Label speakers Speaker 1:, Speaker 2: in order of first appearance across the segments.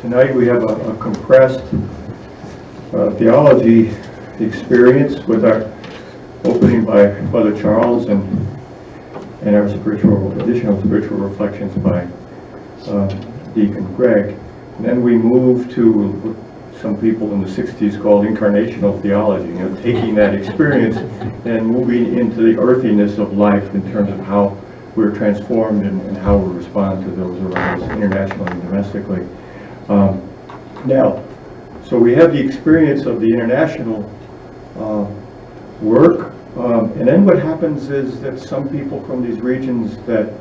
Speaker 1: Tonight we have a compressed theology experience with our opening by Father Charles and our additional spiritual reflections by Deacon Greg. And then we move to what some people in the 60s called incarnational theology, taking that experience and moving into the earthiness of life in terms of how we're transformed and how we respond to those around us internationally and domestically. Now, so we have the experience of the international work, and then what happens is that some people from these regions that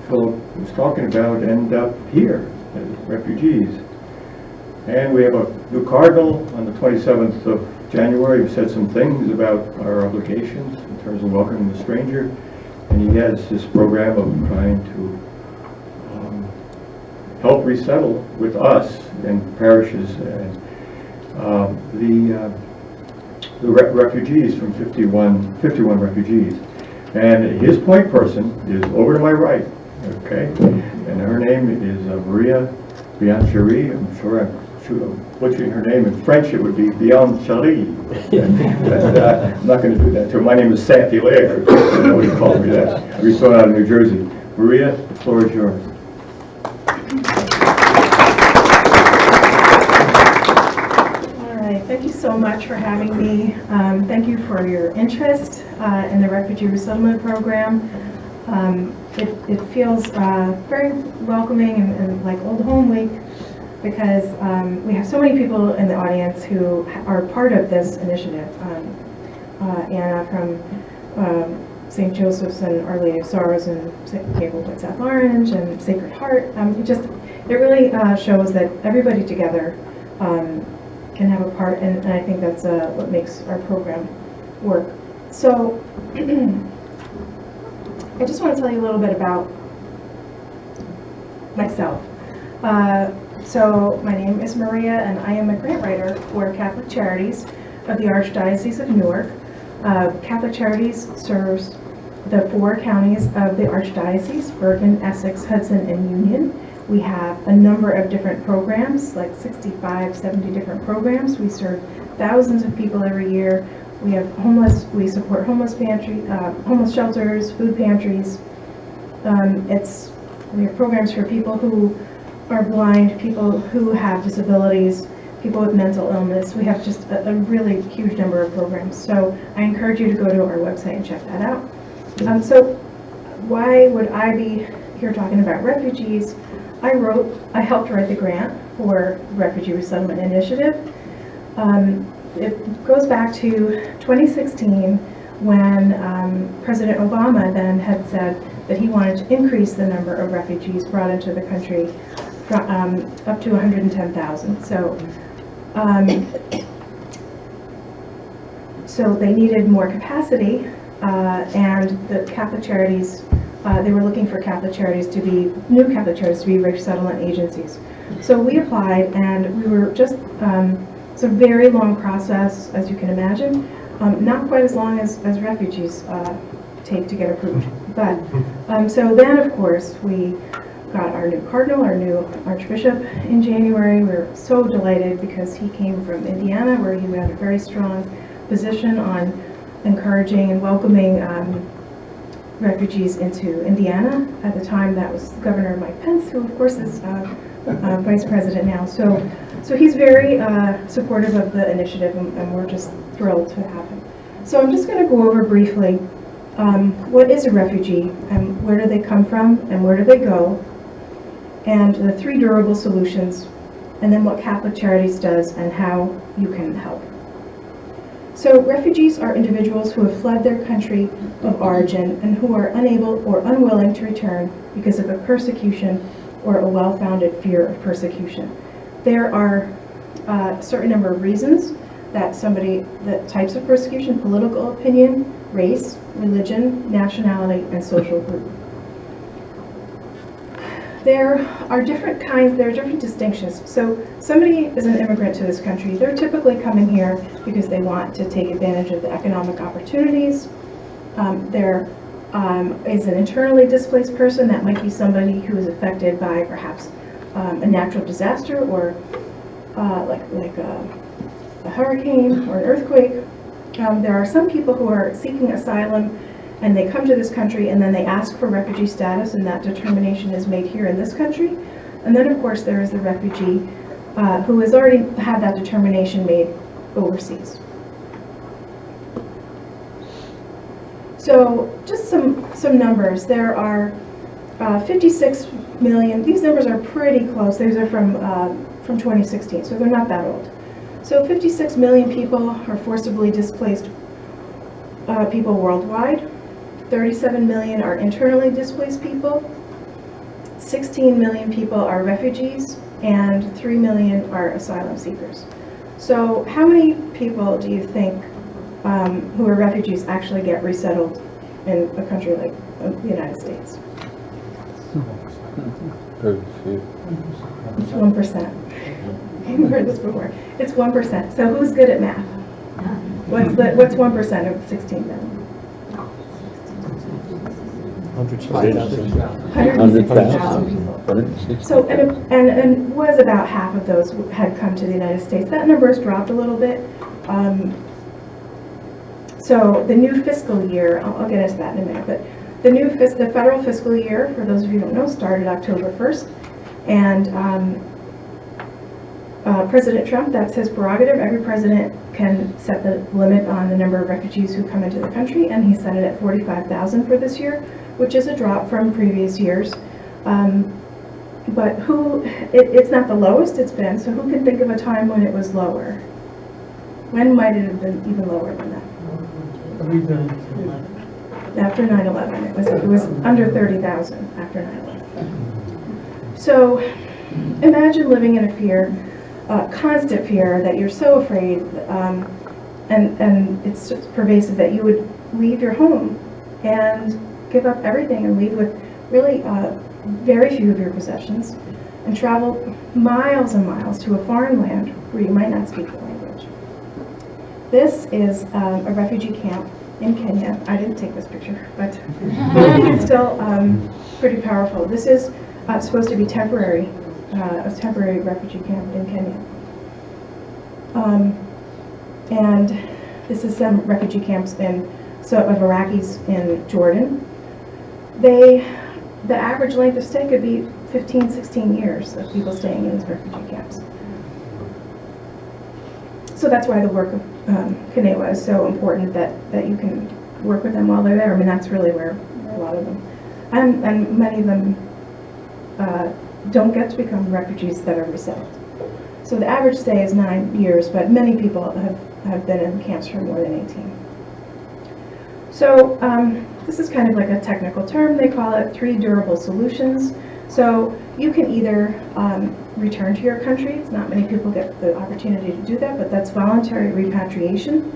Speaker 1: Philip was talking about end up here as refugees. And we have a new Cardinal on the 27th of January who said some things about our obligations in terms of welcoming the stranger, and he has this program of trying to help resettle with us in parishes and the refugees from 51 refugees. And his point person is over to my right, okay? And her name is Maria Biancheri. I'm sure I'm butchering her name. In French it would be Biancheri. I'm not going to do that to her. My name is Saint-Hilaire. Nobody called me that. I was thrown out of New Jersey. Maria, the floor is yours.
Speaker 2: Thank you so much for having me. Thank you for your interest in the Refugee Resettlement Program. It feels very welcoming and like Old Home Week, because we have so many people in the audience who are part of this initiative. Anna from St. Joseph's and Our Lady of Sorrows and St. Gabriel South Orange and Sacred Heart. It really shows that everybody together can have a part, and I think that's what makes our program work. So I just want to tell you a little bit about myself. So my name is Maria, and I am a grant writer for Catholic Charities of the Archdiocese of Newark. Catholic Charities serves the 4 counties of the Archdiocese: Bergen, Essex, Hudson, and Union. We have a number of different programs, like 65, 70 different programs. We serve thousands of people every year. We have we support homeless shelters, food pantries. We have programs for people who are blind, people who have disabilities, people with mental illness. We have just a really huge number of programs. So I encourage you to go to our website and check that out. So why would I be here talking about refugees? I helped write the grant for Refugee Resettlement Initiative. It goes back to 2016 when President Obama then had said that he wanted to increase the number of refugees brought into the country up to 110,000. So they needed more capacity, and the Catholic Charities, they were looking for new Catholic Charities to be resettlement agencies. So we applied, and we were just, it's a very long process, as you can imagine, not quite as long as refugees take to get approved. But so then, of course, we got our new Cardinal, our new Archbishop in January. We were so delighted because he came from Indiana, where he had a very strong position on encouraging and welcoming refugees into Indiana. At the time, that was Governor Mike Pence, who of course is Vice President now. So he's very supportive of the initiative, and we're just thrilled to have him. So I'm just going to go over briefly what is a refugee, and where do they come from, and where do they go, and the 3 durable solutions, and then what Catholic Charities does and how you can help. So refugees are individuals who have fled their country of origin and who are unable or unwilling to return because of a persecution or a well-founded fear of persecution. There are a certain number of reasons that the types of persecution: political opinion, race, religion, nationality, and social group. There are different distinctions. So somebody is an immigrant to this country. They're typically coming here because they want to take advantage of the economic opportunities. There is an internally displaced person. That might be somebody who is affected by perhaps a natural disaster or like a hurricane or an earthquake. There are some people who are seeking asylum and they come to this country and then they ask for refugee status, and that determination is made here in this country. And then of course there is the refugee who has already had that determination made overseas. So just some numbers. There are 56 million. These numbers are pretty close. These are from 2016, so they're not that old. So 56 million people are forcibly displaced people worldwide. 37 million are internally displaced people. 16 million people are refugees, and 3 million are asylum seekers. So how many people do you think who are refugees actually get resettled in a country like the United States?
Speaker 3: Very few.
Speaker 2: 1%. You've heard this before. It's 1%. So who's good at math? What's 1% of 16 million?
Speaker 3: 100,000.
Speaker 2: 160,000 people. So, and was about half of those had come to the United States. That number has dropped a little bit. So the new fiscal year, I'll get into that in a minute, but the federal fiscal year, for those of you who don't know, started October 1st. And President Trump, that's his prerogative. Every president can set the limit on the number of refugees who come into the country, and he set it at 45,000 for this year, which is a drop from previous years. But it's not the lowest it's been, so who can think of a time when it was lower? When might it have been even lower than that? After 9/11, it was under 30,000 after 9/11. So imagine living in a fear, constant fear that you're so afraid, and it's just pervasive, that you would leave your home and give up everything and leave with really very few of your possessions and travel miles and miles to a foreign land where you might not speak the language. This is a refugee camp in Kenya. I didn't take this picture, but I think it's still pretty powerful. This is supposed to be temporary, a temporary refugee camp in Kenya. And this is some refugee camps of Iraqis in Jordan. The average length of stay could be 15, 16 years of people staying in these refugee camps. So that's why the work of Kanewa is so important, that you can work with them while they're there. I mean, that's really where a lot of them, and many of them don't get to become refugees that are resettled. So the average stay is 9 years, but many people have been in camps for more than 18. So this is kind of like a technical term. They call it 3 durable solutions. So you can either return to your country. Not many people get the opportunity to do that, but that's voluntary repatriation.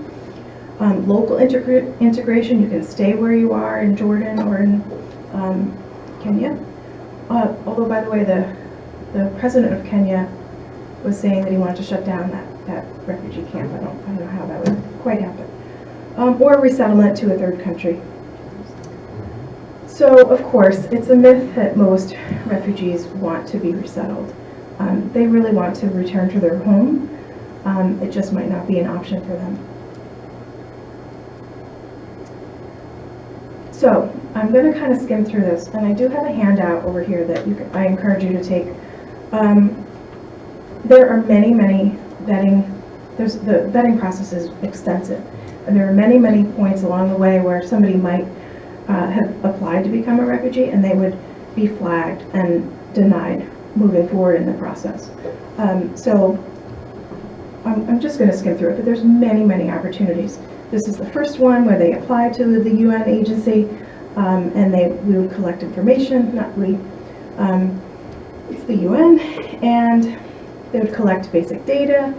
Speaker 2: Local integration, you can stay where you are in Jordan or in Kenya. Although, by the way, the president of Kenya was saying that he wanted to shut down that refugee camp. I don't know how that would quite happen. Or resettlement to a third country. So, of course, it's a myth that most refugees want to be resettled. They really want to return to their home. It just might not be an option for them. So, I'm going to kind of skim through this, and I do have a handout over here that I encourage you to take. There are many vetting. The vetting process is extensive, and there are many points along the way where somebody might have applied to become a refugee, and they would be flagged and denied moving forward in the process. So I'm just going to skim through it, but there's many opportunities. This is the first one where they apply to the UN agency, and we would collect information. It's the UN, and they would collect basic data.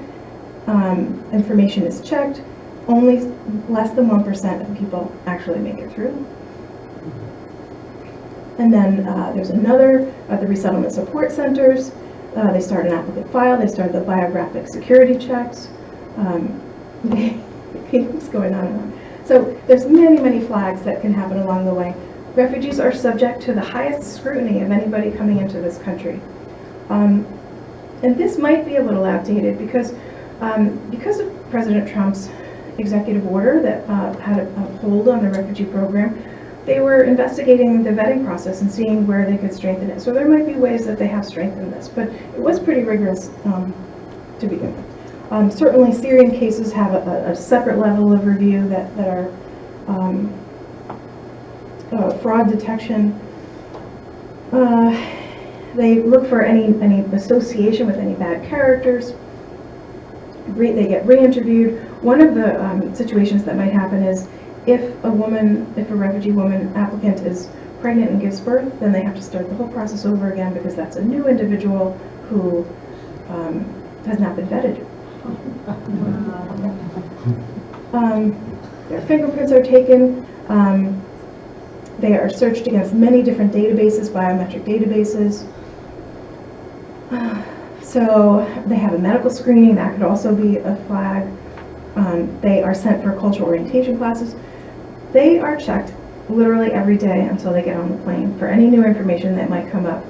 Speaker 2: Information is checked. Only less than 1% of people actually make it through. And then there's another at the resettlement support centers. They start an applicant file. They start the biographic security checks. It keeps going on and on. So there's many flags that can happen along the way. Refugees are subject to the highest scrutiny of anybody coming into this country. And this might be a little outdated because of President Trump's executive order that had a hold on the refugee program. They were investigating the vetting process and seeing where they could strengthen it. So there might be ways that they have strengthened this, but it was pretty rigorous to begin with. Certainly Syrian cases have a separate level of review that are fraud detection. They look for any association with any bad characters. They get re-interviewed. One of the situations that might happen is if a refugee woman applicant is pregnant and gives birth, then they have to start the whole process over again because that's a new individual who has not been vetted. Their fingerprints are taken. They are searched against many different databases, biometric databases. So they have a medical screening, that could also be a flag. They are sent for cultural orientation classes. They are checked literally every day until they get on the plane for any new information that might come up.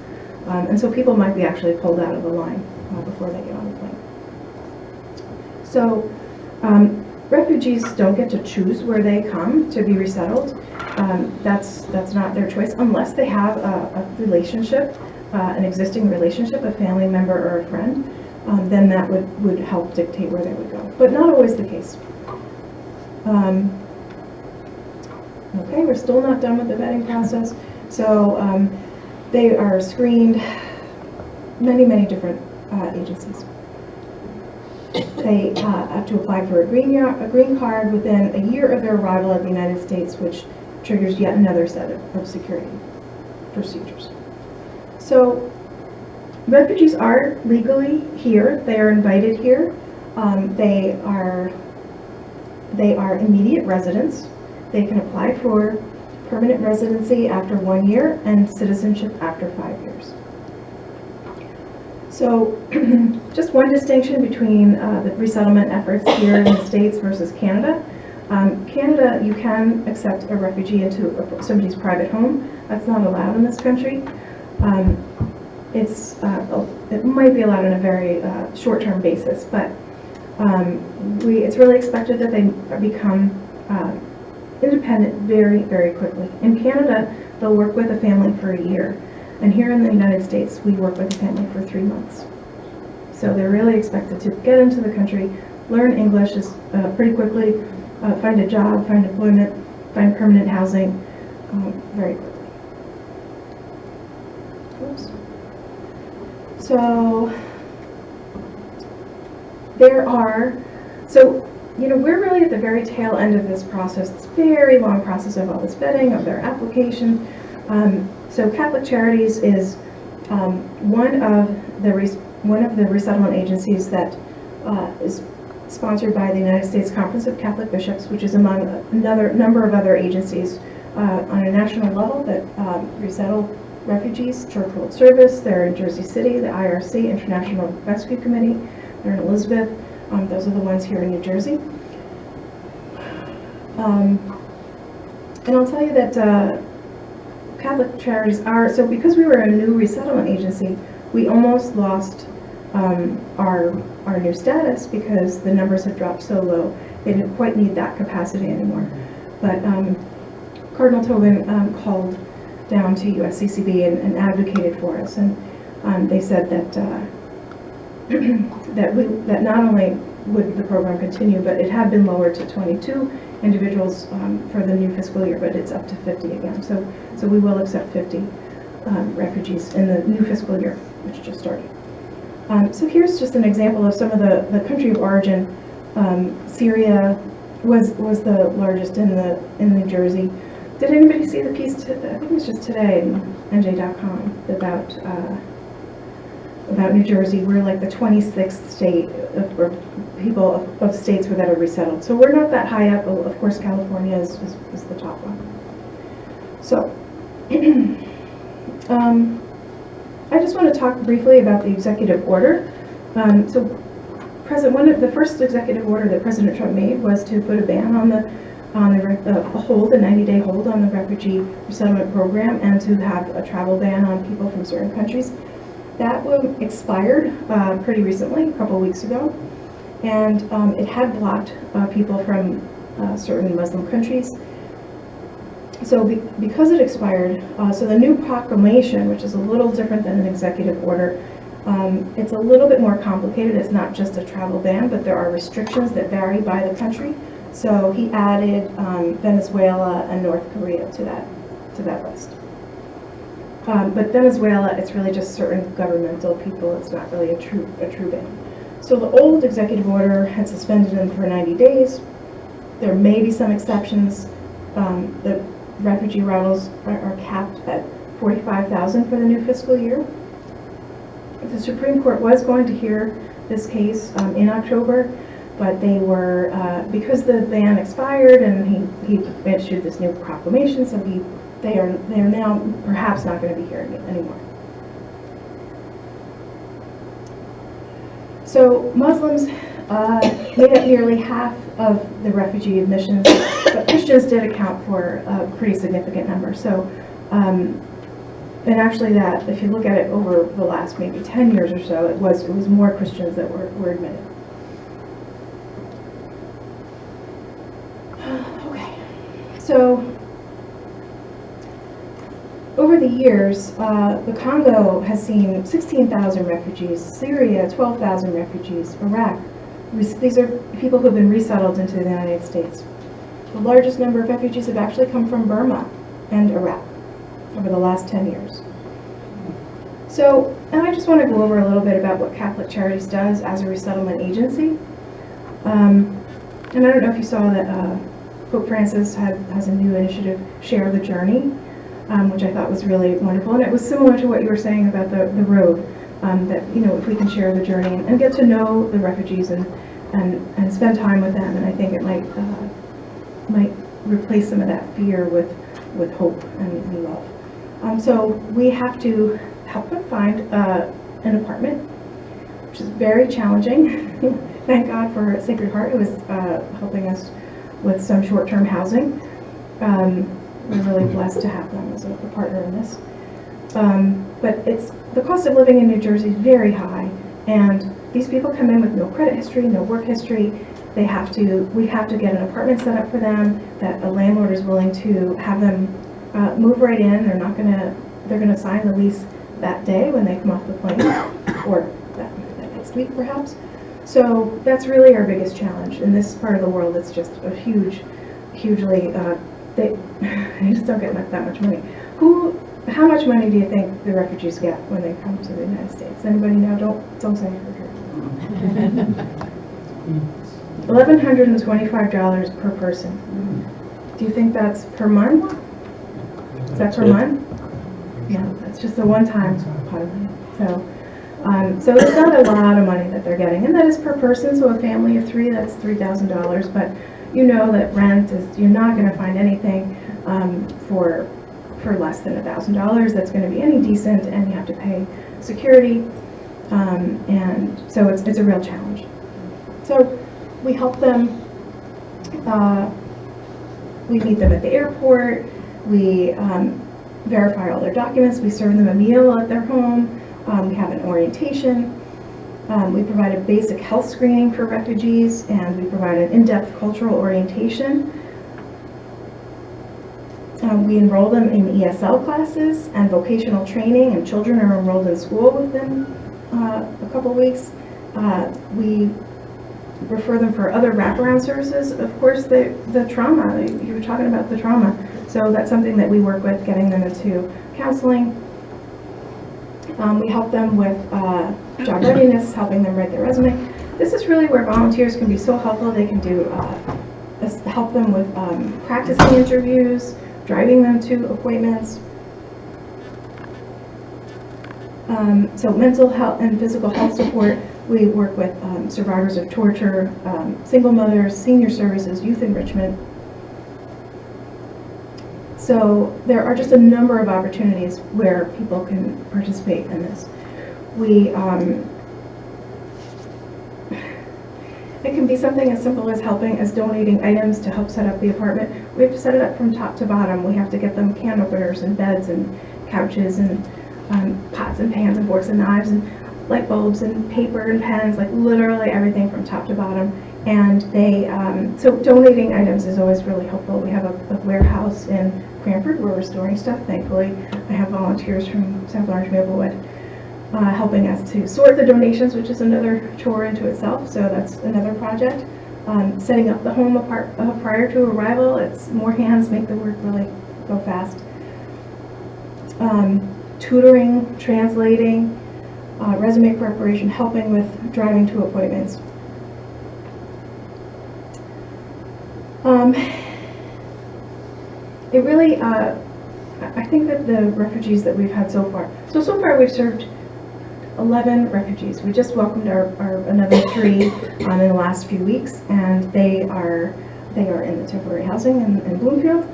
Speaker 2: And so people might be actually pulled out of the line before they get on the plane. So refugees don't get to choose where they come to be resettled. That's not their choice unless they have a relationship, an existing relationship, a family member or a friend. Then that would help dictate where they would go. But not always the case. Okay, we're still not done with the vetting process. So they are screened many different agencies. They have to apply for a green card within a year of their arrival at the United States, which triggers yet another set of security procedures. So refugees are legally here. They are invited here. They are immediate residents. They can apply for permanent residency after 1 year and citizenship after 5 years. So just one distinction between the resettlement efforts here in the States versus Canada. Canada, you can accept a refugee into somebody's private home. That's not allowed in this country. It might be allowed on a very short-term basis, but it's really expected that they become independent very quickly. In Canada, they'll work with a family for a year. And here in the United States, we work with a family for 3 months. So they're really expected to get into the country, learn English pretty quickly, find a job, find employment, find permanent housing very quickly. Oops. So we're really at the very tail end of this process, this very long process of all this vetting, of their application. So Catholic Charities is one of the resettlement agencies that is sponsored by the United States Conference of Catholic Bishops, which is among another number of other agencies on a national level that resettle refugees. Church World Service, they're in Jersey City, the IRC, International Rescue Committee, they're in Elizabeth. Those are the ones here in New Jersey. And I'll tell you that Catholic Charities so because we were a new resettlement agency, we almost lost our new status because the numbers had dropped so low. They didn't quite need that capacity anymore. But Cardinal Tobin called down to USCCB and advocated for us, and they said that that not only would the program continue, but it had been lowered to 22 individuals for the new fiscal year, but it's up to 50 again. So we will accept 50 refugees in the new fiscal year, which just started. So here's just an example of some of the country of origin. Syria was the largest in New Jersey. Did anybody see the piece? I think it was just today in NJ.com about New Jersey. We're like the 26th state of states that are resettled. So we're not that high up. Of course, California is the top one. So I just want to talk briefly about the executive order. The first executive order that President Trump made was to put a ban on a 90-day hold on the refugee resettlement program, and to have a travel ban on people from certain countries. That one expired pretty recently, a couple weeks ago, and it had blocked people from certain Muslim countries. So because it expired, so the new proclamation, which is a little different than an executive order, it's a little bit more complicated. It's not just a travel ban, but there are restrictions that vary by the country. So he added Venezuela and North Korea to that list. But Venezuela, it's really just certain governmental people. It's not really a true ban. So the old executive order had suspended them for 90 days. There may be some exceptions. The refugee rentals are capped at $45,000 for the new fiscal year. The Supreme Court was going to hear this case in October, but they were, because the ban expired and he issued this new proclamation, so they are now perhaps not going to be here anymore. So Muslims made up nearly half of the refugee admissions, but Christians did account for a pretty significant number. So, and actually that, if you look at it over the last maybe 10 years or so, it was more Christians that were admitted. Okay, so over the years, the Congo has seen 16,000 refugees, Syria 12,000 refugees, Iraq. These are people who have been resettled into the United States. The largest number of refugees have actually come from Burma and Iraq over the last 10 years. So, and I just want to go over a little bit about what Catholic Charities does as a resettlement agency. And I don't know if you saw that Pope Francis has a new initiative, Share the Journey, which I thought was really wonderful. And it was similar to what you were saying about the road, that, you know, if we can share the journey and get to know the refugees and spend time with them, and I think it might replace some of that fear with hope and love. So we have to help them find an apartment, which is very challenging. Thank God for Sacred Heart, who is helping us with some short-term housing. We're really blessed to have them as a partner in this. But the cost of living in New Jersey is very high, and these people come in with no credit history, no work history. We have to get an apartment set up for them that a landlord is willing to have them move right in. They're gonna sign the lease that day when they come off the plane, or that next week perhaps. So that's really our biggest challenge in this part of the world. It's just a hugely they just don't get that much money. How much money do you think the refugees get when they come to the United States? Anybody know? Don't say $1,125 per person. Do you think that's per month? Is that per month? No, that's just a one-time pot of money. So it's not a lot of money that they're getting, and that is per person. So a family of 3, that's $3,000. But you know that rent is, you're not going to find anything for less than $1,000 that's going to be any decent, and you have to pay security, and so it's a real challenge. So we help them. We meet them at the airport. We verify all their documents. We serve them a meal at their home. We have an orientation. We provide a basic health screening for refugees, and we provide an in-depth cultural orientation. We enroll them in ESL classes and vocational training, and children are enrolled in school within a couple weeks. We refer them for other wraparound services. Of course, the trauma, you were talking about the trauma. So that's something that we work with, getting them into counseling. We help them with job readiness, helping them write their resume. This is really where volunteers can be so helpful. They can help them with practicing interviews, driving them to appointments. So mental health and physical health support. We work with survivors of torture, single mothers, senior services, youth enrichment. So there are just a number of opportunities where people can participate in this. It can be something as simple as donating items to help set up the apartment. We have to set it up from top to bottom. We have to get them can openers and beds and couches and pots and pans and forks and knives and light bulbs and paper and pens, like literally everything from top to bottom. And they, so donating items is always really helpful. We have a warehouse in Cranford where we're storing stuff. Thankfully, I have volunteers from St. Lawrence Maplewood helping us to sort the donations, which is another chore into itself. So that's another project. Setting up the home prior to arrival. It's more hands make the work really go fast. Tutoring, translating, resume preparation, helping with driving to appointments. It really, I think that the refugees that we've had so far we've served 11 refugees. We just welcomed our another 3 in the last few weeks, and they are in the temporary housing in Bloomfield,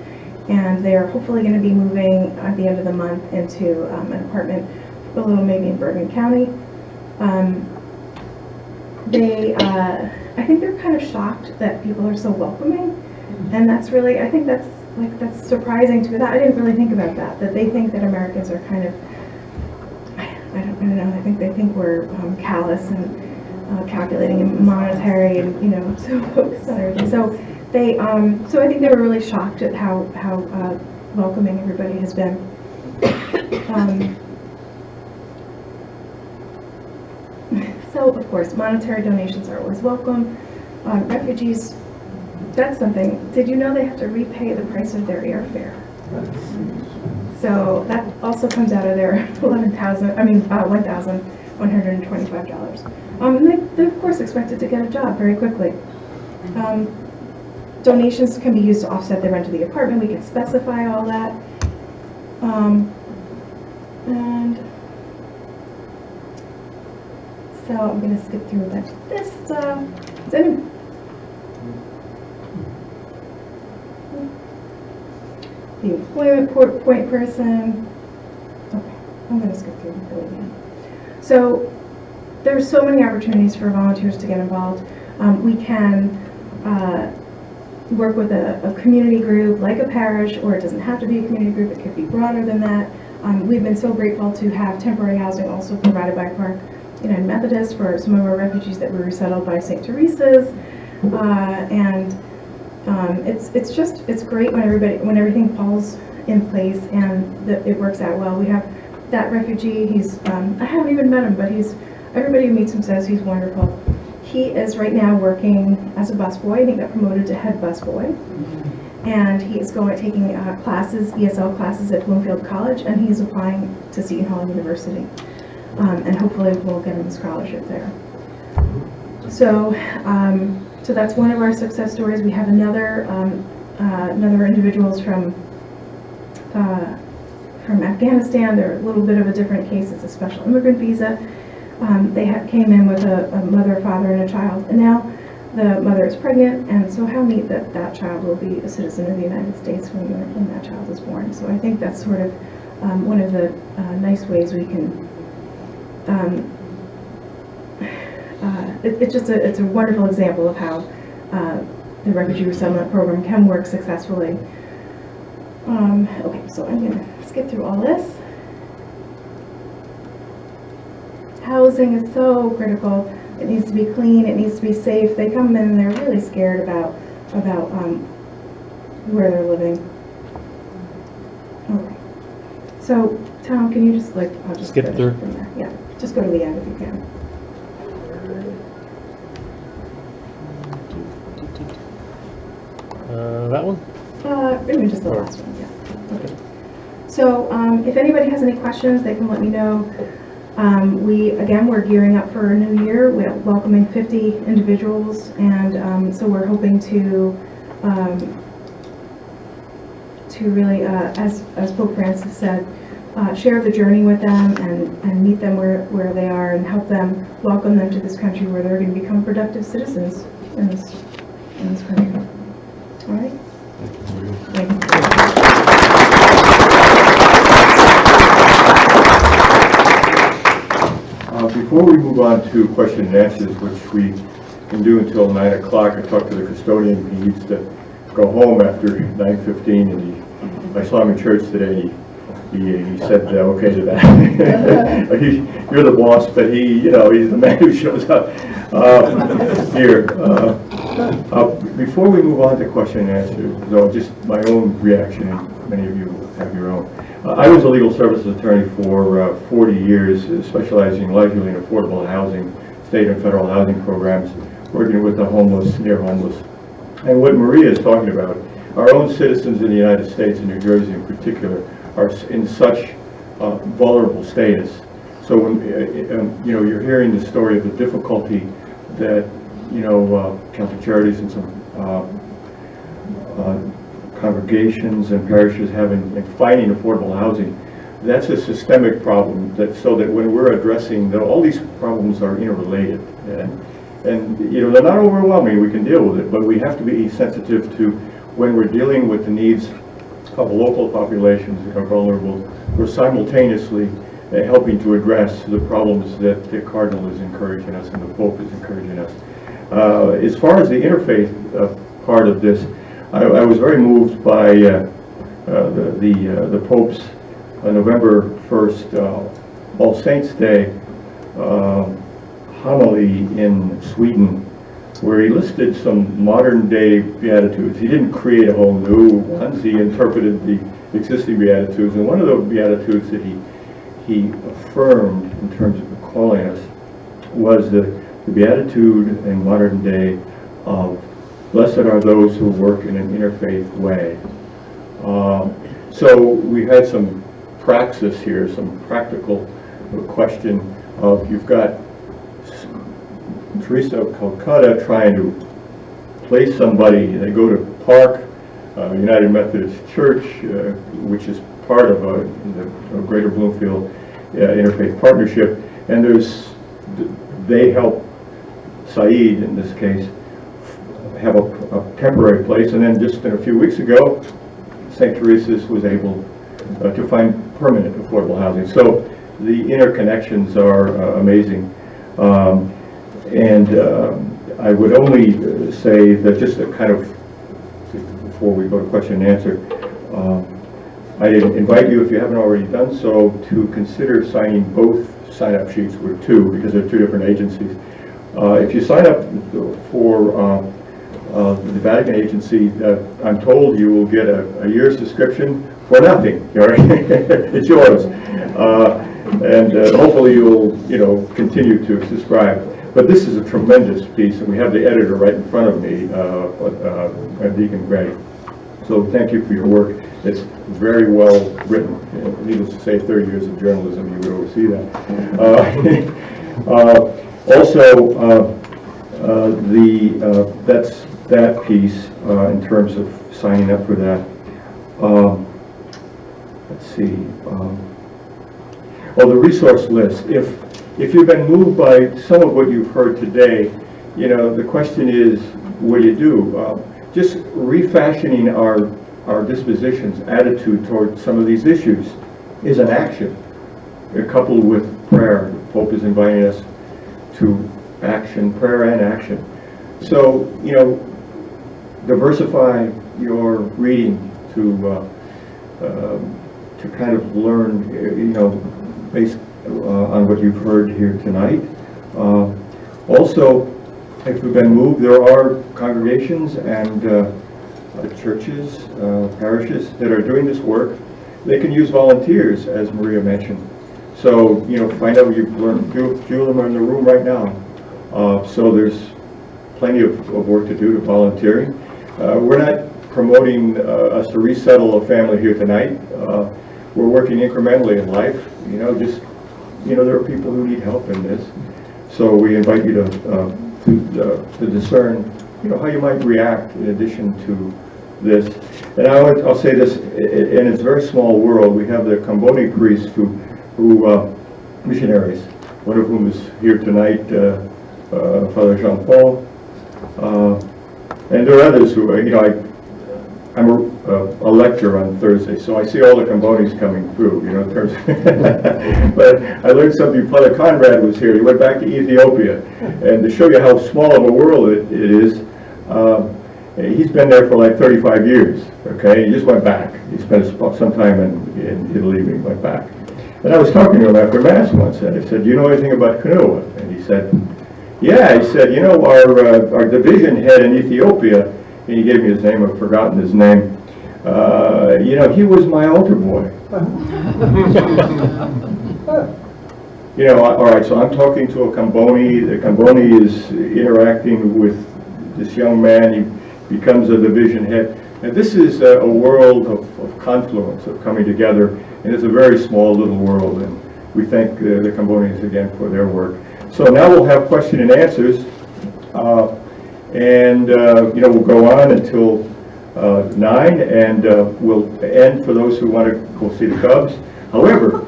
Speaker 2: and they are hopefully going to be moving at the end of the month into an apartment, a little maybe in Bergen County. I think they're kind of shocked that people are so welcoming, and that's really, I think that's surprising to me. I didn't really think about that they think that Americans are kind of, I don't know, I think they think we're callous and calculating and monetary and, you know, so focused on everything. So they, so I think they were really shocked at how welcoming everybody has been. So, of course, monetary donations are always welcome. Refugees, that's something. Did you know they have to repay the price of their airfare? So that also comes out of their $1,125. And they're, of course, expected to get a job very quickly. Donations can be used to offset the rent of the apartment. We can specify all that. And so I'm going to skip through a bunch of this stuff. The employment point person. Okay, I'm going to skip through it again. So there's so many opportunities for volunteers to get involved. We can work with a community group like a parish, or it doesn't have to be a community group, it could be broader than that. We've been so grateful to have temporary housing also provided by Clark United Methodist for some of our refugees that were resettled by St. Teresa's, and it's great when everything falls in place and that it works out well. We have that refugee. I haven't even met him, but everybody who meets him says he's wonderful. He is right now working as a busboy, and he got promoted to head busboy. And he is taking classes, ESL classes at Bloomfield College, and he's applying to Seton Hall University. And hopefully we'll get him a scholarship there. So that's one of our success stories. We have another individuals from Afghanistan. They're a little bit of a different case. It's a special immigrant visa. They came in with a mother, father, and a child, and now the mother is pregnant, and so how neat that that child will be a citizen of the United States when that child is born. So I think that's sort of one of the nice ways we can. It's a wonderful example of how the Refugee Resettlement Program can work successfully. Okay, so I'm going to skip through all this. Housing is so critical. It needs to be clean. It needs to be safe. They come in and they're really scared about where they're living. Okay. So Tom, can you just I'll just
Speaker 3: skip through
Speaker 2: from there. Yeah, just go to the end if you can.
Speaker 3: That one?
Speaker 2: Maybe just the last one. Yeah. Okay. So if anybody has any questions, they can let me know. We're gearing up for a new year. We're welcoming 50 individuals, and so we're hoping to really, as Pope Francis said, share the journey with them and meet them where they are and help them, welcome them to this country where they're going to become productive citizens in this country. All right. Thank you.
Speaker 1: Before we move on to question and answers, which we can do until 9 o'clock, I talked to the custodian. He needs to go home after 9:15, and I saw him in church today. He he said okay to that. You're the boss, but he's the man who shows up here. Before we move on to question and answer, though, just my own reaction, and many of you have your own. I was a legal services attorney for 40 years, specializing largely in affordable housing, state and federal housing programs, working with the homeless, near homeless. And what Maria is talking about, our own citizens in the United States, and New Jersey in particular, are in such vulnerable status. So when you're hearing the story of the difficulty that Catholic Charities and some congregations and parishes have in finding affordable housing, that's a systemic problem. So that when we're addressing all these problems are interrelated, and they're not overwhelming. We can deal with it, but we have to be sensitive to when we're dealing with the needs of local populations that are vulnerable. We're simultaneously helping to address the problems that the Cardinal is encouraging us and the Pope is encouraging us. As far as the interfaith part of this, I was very moved by the Pope's November 1st All Saints Day homily in Sweden, where he listed some modern day Beatitudes. He didn't create a whole new ones, he interpreted the existing Beatitudes, and one of the Beatitudes that he affirmed in terms of calling us was the Beatitude in modern day of blessed are those who work in an interfaith way. So we had some praxis here, some practical question of, you've got Teresa of Calcutta trying to place somebody. They go to Park, United Methodist Church, which is part of a Greater Bloomfield Interfaith Partnership, and they help Said, in this case, have a temporary place, and then just a few weeks ago, St. Teresa's was able to find permanent affordable housing. So the interconnections are amazing. I would only say that just to kind of, before we go to question and answer, I invite you, if you haven't already done so, to consider signing both sign-up sheets with two, because they're two different agencies. If you sign up for the Vatican agency, I'm told you will get a year's subscription for nothing. It's yours, and hopefully you'll continue to subscribe. But this is a tremendous piece, and we have the editor right in front of me, Deacon Greg. So thank you for your work. It's very well written. Needless to say, 30 years of journalism, you would oversee that. That's that piece in terms of signing up for that. Let's see. The resource list. If you've been moved by some of what you've heard today, the question is, what do you do? Just refashioning our dispositions, attitude toward some of these issues is an action, coupled with prayer. The Pope is inviting us to action, prayer and action. So, diversify your reading to kind of learn, based on what you've heard here tonight. Also, if you've been moved, there are congregations and churches, parishes that are doing this work. They can use volunteers, as Maria mentioned. So, find out what you've learned. Few of them are in the room right now. So there's plenty of work to do to volunteering. We're not promoting us to resettle a family here tonight. We're working incrementally in life. There are people who need help in this. So we invite you to discern, how you might react in addition to this. And I'll say this, in its very small world, we have the Comboni priests who missionaries, one of whom is here tonight, Father Jean-Paul, and there are others who, I'm a lecturer on Thursday, so I see all the Combonis coming through, in terms but I learned something. Father Conrad was here. He went back to Ethiopia, and to show you how small of a world it is, He's been there for like 35 years, okay? He just went back. He spent some time in Italy, and he went back. And I was talking to him after Mass once, and I said, do you know anything about canoa? And he said, yeah. He said, you know, our division head in Ethiopia, and he gave me his name, I've forgotten his name, you know, he was my altar boy. You know, all right, so I'm talking to a Camboni. The Camboni is interacting with this young man. He becomes a division head. And this is a world of confluence, of coming together, and it's a very small little world, and we thank the Cambonis again for their work. So now we'll have question and answers, you know, we'll go on until 9, and we'll end for those who want to go see the Cubs. However,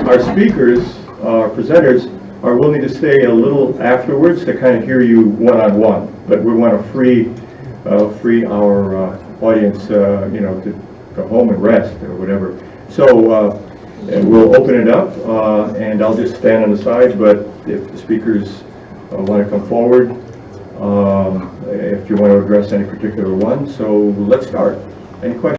Speaker 1: our speakers, our presenters, are willing to stay a little afterwards to kind of hear you one-on-one, but we want to free our audience, you know, to go home and rest or whatever. So we'll open it up, and I'll just stand on the side, but if the speakers want to come forward, if you want to address any particular one. So let's start. Any questions?